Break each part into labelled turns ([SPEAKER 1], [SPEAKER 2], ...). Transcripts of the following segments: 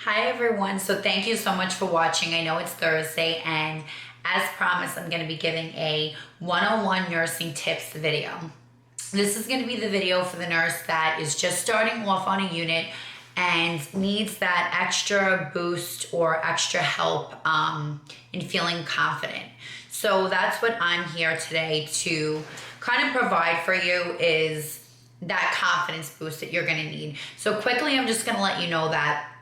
[SPEAKER 1] Hi everyone, so thank you so much for watching. I know it's Thursday and as promised I'm going to be giving a one-on-one nursing tips video. This is going to be the video for the nurse that is just starting off on a unit and needs that extra boost or extra help in feeling confident. So that's what I'm here today to kind of provide for you, is that confidence boost that you're going to need. So quickly, I'm just going to let you know that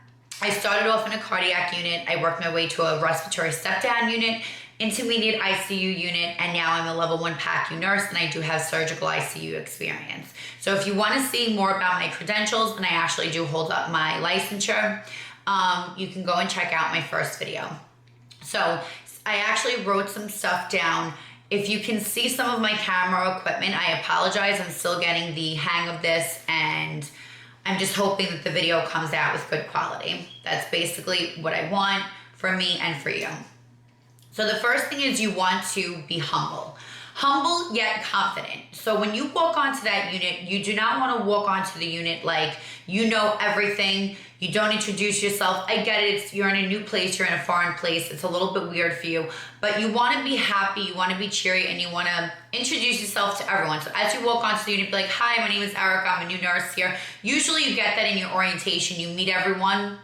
[SPEAKER 1] I started off in a cardiac unit. I worked my way to a respiratory step-down unit, intermediate ICU unit, and now I'm a level 1 PACU nurse, and I do have surgical ICU experience. So if you want to see more about my credentials, and I actually do hold up my licensure, you can go and check out my first video. So I actually wrote some stuff down. If you can see some of my camera equipment, I apologize. I'm still getting the hang of this, and I'm just hoping that the video comes out with good quality. That's basically what I want for me and for you. So the first thing is you want to be humble. Humble yet confident. So when you walk onto that unit, you do not want to walk onto the unit like you know everything. You don't introduce yourself. I get it. You're in a new place. You're in a foreign place. It's a little bit weird for you. But you want to be happy. You want to be cheery. And you want to introduce yourself to everyone. So as you walk onto the unit, be like, hi, my name is Erica. I'm a new nurse here. Usually you get that in your orientation. You meet everyone.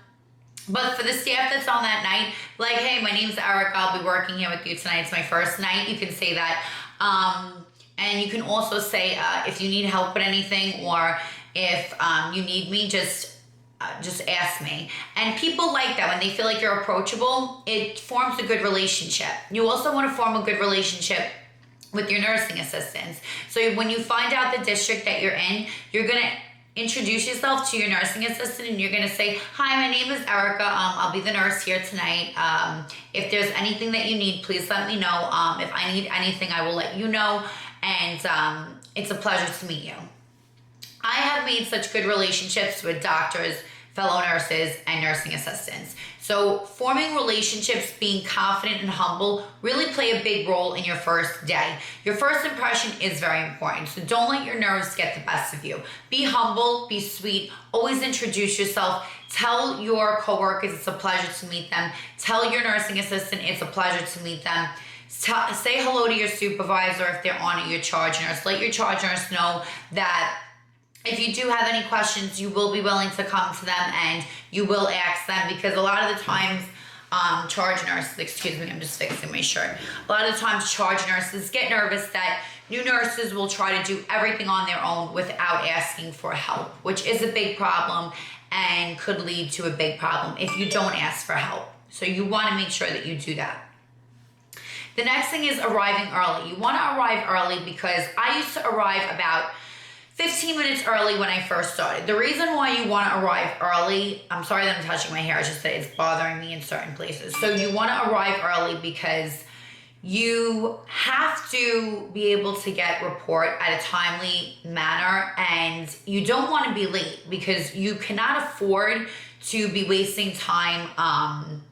[SPEAKER 1] But for the staff that's on that night, like, hey, my name's Erica. I'll be working here with you tonight. It's my first night. You can say that. And you can also say if you need help with anything, or if you need me, just ask me. And people like that. When they feel like you're approachable, it forms a good relationship. You also want to form a good relationship with your nursing assistants. So when you find out the district that you're in, you're going to introduce yourself to your nursing assistant, and you're going to say, hi, my name is Erica. I'll be the nurse here tonight. If there's anything that you need, please let me know. If I need anything, I will let you know. And it's a pleasure to meet you. I have made such good relationships with doctors, fellow nurses, and nursing assistants. So forming relationships, being confident and humble really play a big role in your first day. Your first impression is very important. So don't let your nerves get the best of you. Be humble, be sweet, always introduce yourself. Tell your coworkers it's a pleasure to meet them. Tell your nursing assistant it's a pleasure to meet them. Say hello to your supervisor if they're on it, your charge nurse. Let your charge nurse know that if you do have any questions, you will be willing to come to them and you will ask them, because a lot of the times charge nurses, excuse me, I'm just fixing my shirt. A lot of the times charge nurses get nervous that new nurses will try to do everything on their own without asking for help, which is a big problem and could lead to a big problem if you don't ask for help. So you want to make sure that you do that. The next thing is arriving early. You want to arrive early, because I used to arrive about 15 minutes early when I first started. The reason why you want to arrive early, I'm sorry that I'm touching my hair, it's just that it's bothering me in certain places. So you want to arrive early because you have to be able to get report at a timely manner, and you don't want to be late because you cannot afford to be wasting time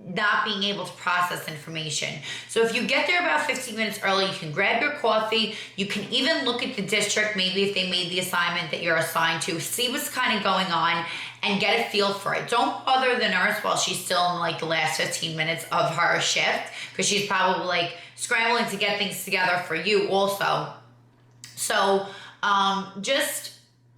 [SPEAKER 1] not being able to process information. So if you get there about 15 minutes early, you can grab your coffee. You can even look at the district, maybe if they made the assignment that you're assigned to, see what's kind of going on and get a feel for it. Don't bother the nurse while she's still in like the last 15 minutes of her shift, because she's probably like scrambling to get things together for you also. So just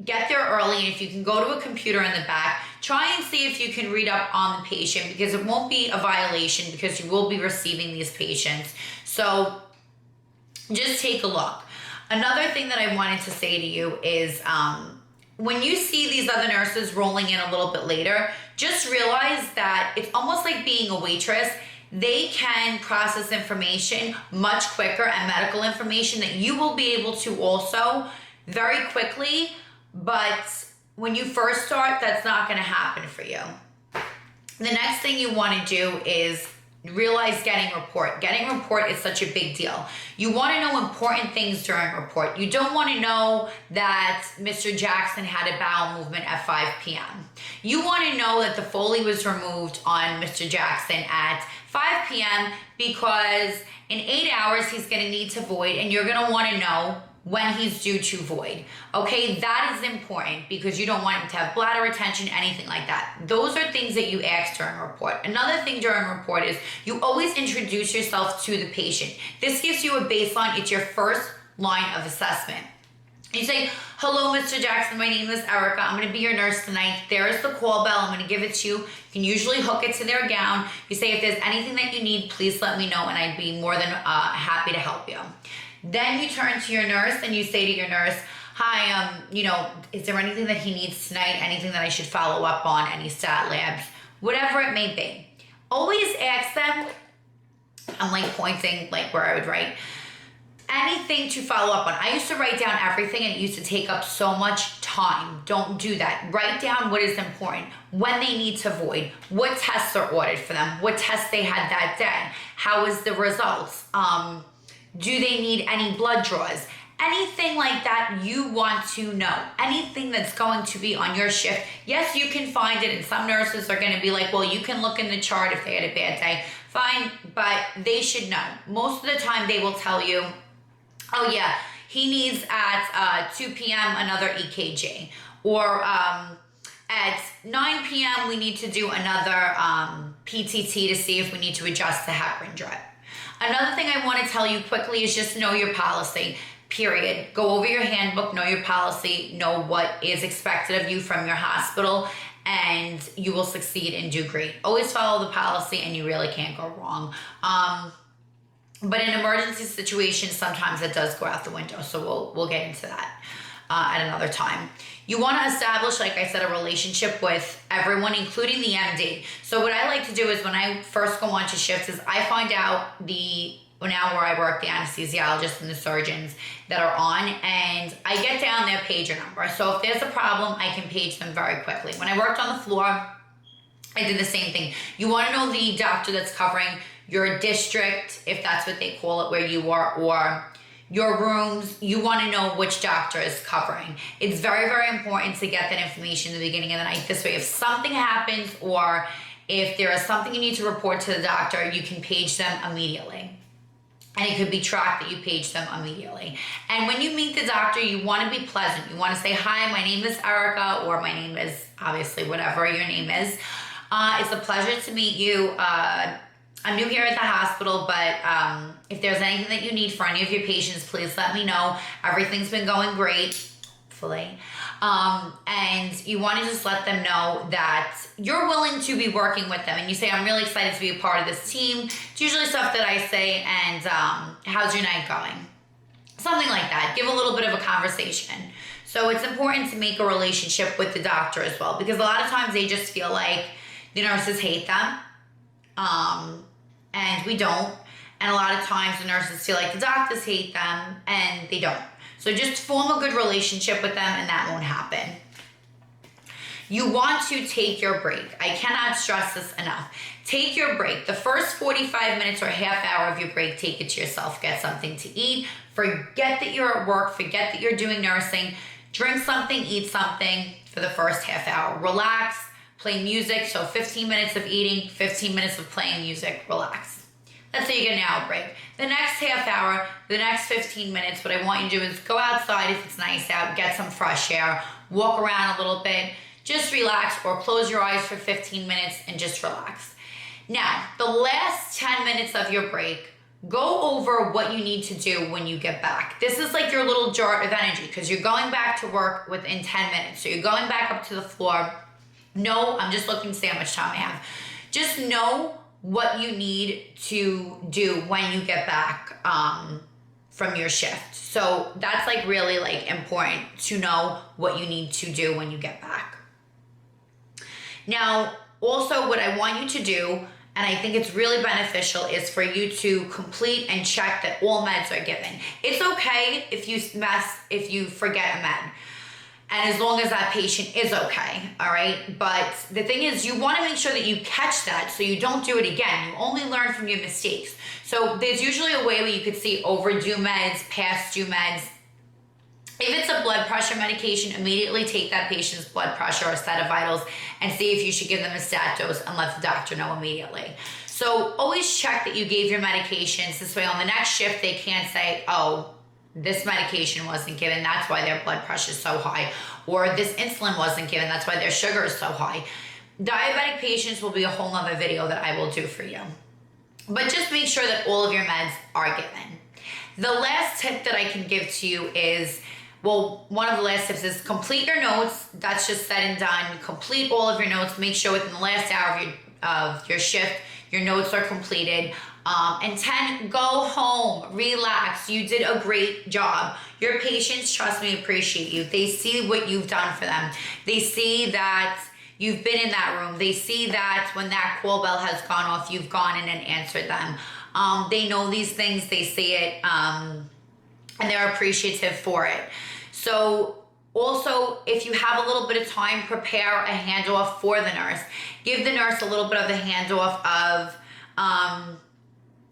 [SPEAKER 1] get there early, and if you can go to a computer in the back, try and see if you can read up on the patient, because it won't be a violation, because you will be receiving these patients. So just take a look. Another thing that I wanted to say to you is when you see these other nurses rolling in a little bit later, just realize that it's almost like being a waitress. They can process information much quicker, and medical information that you will be able to also very quickly. But when you first start, that's not going to happen for you. The next thing you want to do is realize getting report. Getting report is such a big deal. You want to know important things during report. You don't want to know that Mr. Jackson had a bowel movement at 5 p.m. You want to know that the Foley was removed on Mr. Jackson at 5 p.m. because in 8 hours he's going to need to void, and you're going to want to know when he's due to void. Okay, that is important because you don't want him to have bladder retention, anything like that. Those are things that you ask during a report. Another thing during a report is you always introduce yourself to the patient. This gives you a baseline. It's your first line of assessment. You say, hello, Mr. Jackson, my name is Erica. I'm going to be your nurse tonight. There is the call bell. I'm going to give it to you. You can usually hook it to their gown. You say, if there's anything that you need, please let me know, and I'd be more than happy to help you. Then you turn to your nurse and you say to your nurse, hi, is there anything that he needs tonight? Anything that I should follow up on? Any stat labs? Whatever it may be. Always ask them. I'm like pointing like where I would write. Anything to follow up on. I used to write down everything and it used to take up so much time. Don't do that. Write down what is important, when they need to void, what tests are ordered for them, what tests they had that day, how is the results, do they need any blood draws? Anything like that you want to know. Anything that's going to be on your shift. Yes, you can find it, and some nurses are going to be like, well, you can look in the chart if they had a bad day. Fine, but they should know. Most of the time they will tell you, oh yeah, he needs at 2 p.m. another EKG. Or at 9 p.m. we need to do another PTT to see if we need to adjust the heparin drip. Another thing I want to tell you quickly is just know your policy, period. Go over your handbook, know your policy, know what is expected of you from your hospital, and you will succeed and do great. Always follow the policy and you really can't go wrong. But in emergency situations, sometimes it does go out the window. So we'll get into that at another time. You want to establish, like I said, a relationship with everyone, including the MD. So what I like to do is when I first go on to shifts is I find out now where I work, the anesthesiologists and the surgeons that are on, and I get down their pager number. So if there's a problem, I can page them very quickly. When I worked on the floor, I did the same thing. You want to know the doctor that's covering your district, if that's what they call it where you are, or your rooms. You want to know which doctor is covering. It's very, very important to get that information in the beginning of the night. This way, if something happens or if there is something you need to report to the doctor, you can page them immediately. And it could be tracked that you page them immediately. And when you meet the doctor, you want to be pleasant. You want to say, hi, my name is Erica, or my name is, obviously, whatever your name is. It's a pleasure to meet you. I'm new here at the hospital, but if there's anything that you need for any of your patients, please let me know. Everything's been going great, hopefully. And you want to just let them know that you're willing to be working with them. And you say, I'm really excited to be a part of this team. It's usually stuff that I say, and how's your night going? Something like that. Give a little bit of a conversation. So it's important to make a relationship with the doctor as well, because a lot of times they just feel like the nurses hate them. And we don't. And a lot of times the nurses feel like the doctors hate them, and they don't. So just form a good relationship with them, and that won't happen. You want to take your break. I cannot stress this enough. Take your break. The first 45 minutes or half hour of your break, take it to yourself. Get something to eat. Forget that you're at work. Forget that you're doing nursing. Drink something, eat something for the first half hour. Relax. Play music, so 15 minutes of eating, 15 minutes of playing music, relax. That's how you get an hour break. The next half hour, the next 15 minutes, what I want you to do is go outside if it's nice out, get some fresh air, walk around a little bit, just relax, or close your eyes for 15 minutes and just relax. Now, the last 10 minutes of your break, go over what you need to do when you get back. This is like your little jar of energy, because you're going back to work within 10 minutes. So you're going back up to the floor. No, I'm just looking to see how much time I have. Just know what you need to do when you get back from your shift. So that's like really like important to know what you need to do when you get back. Now, also what I want you to do, and I think it's really beneficial, is for you to complete and check that all meds are given. It's okay if you forget a med. And as long as that patient is okay, all right? But the thing is, you want to make sure that you catch that so you don't do it again. You only learn from your mistakes. So there's usually a way where you could see overdue meds, past due meds. If it's a blood pressure medication, immediately take that patient's blood pressure or set of vitals and see if you should give them a stat dose and let the doctor know immediately. So always check that you gave your medications. This way on the next shift, they can't say, oh, this medication wasn't given, that's why their blood pressure is so high. Or this insulin wasn't given, that's why their sugar is so high. Diabetic patients will be a whole nother video that I will do for you. But just make sure that all of your meds are given. The last tip that I can give to you is, well, one of the last tips is complete your notes. That's just said and done. Complete all of your notes. Make sure within the last hour of your shift, your notes are completed. And 10, go home, relax. You did a great job. Your patients, trust me, appreciate you. They see what you've done for them. They see that you've been in that room. They see that when that call bell has gone off, you've gone in and answered them. They know these things. They see it, and they're appreciative for it. So also, if you have a little bit of time, prepare a handoff for the nurse. Give the nurse a little bit of a handoff of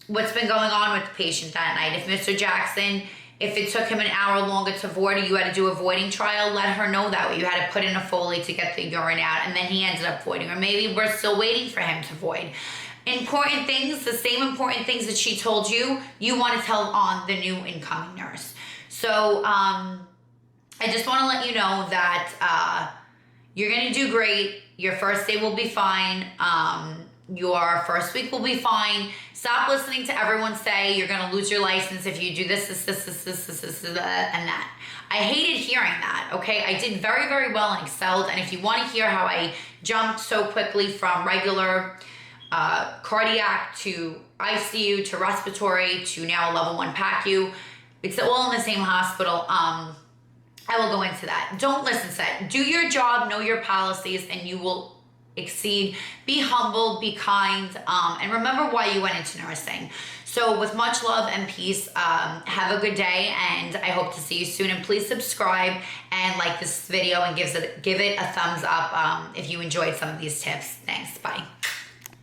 [SPEAKER 1] what's been going on with the patient that night. If Mr. Jackson, if it took him an hour longer to void, or you had to do a voiding trial, let her know that. You had to put in a Foley to get the urine out, and then he ended up voiding. Or maybe we're still waiting for him to void. Important things, the same important things that she told you, you want to tell on the new incoming nurse. So I just want to let you know that you're going to do great. Your first day will be fine. Your first week will be fine. Stop listening to everyone say you're going to lose your license if you do this, and that. I hated hearing that, okay? I did very, very well and excelled. And if you want to hear how I jumped so quickly from regular cardiac to ICU to respiratory to now a level 1 PACU, it's all in the same hospital. I will go into that. Don't listen to that. Do your job, know your policies, and you will exceed. Be humble, be kind, and remember why you went into nursing. So with much love and peace, have a good day, and I hope to see you soon. And please subscribe and like this video and give it a thumbs up if you enjoyed some of these tips. Thanks. Bye.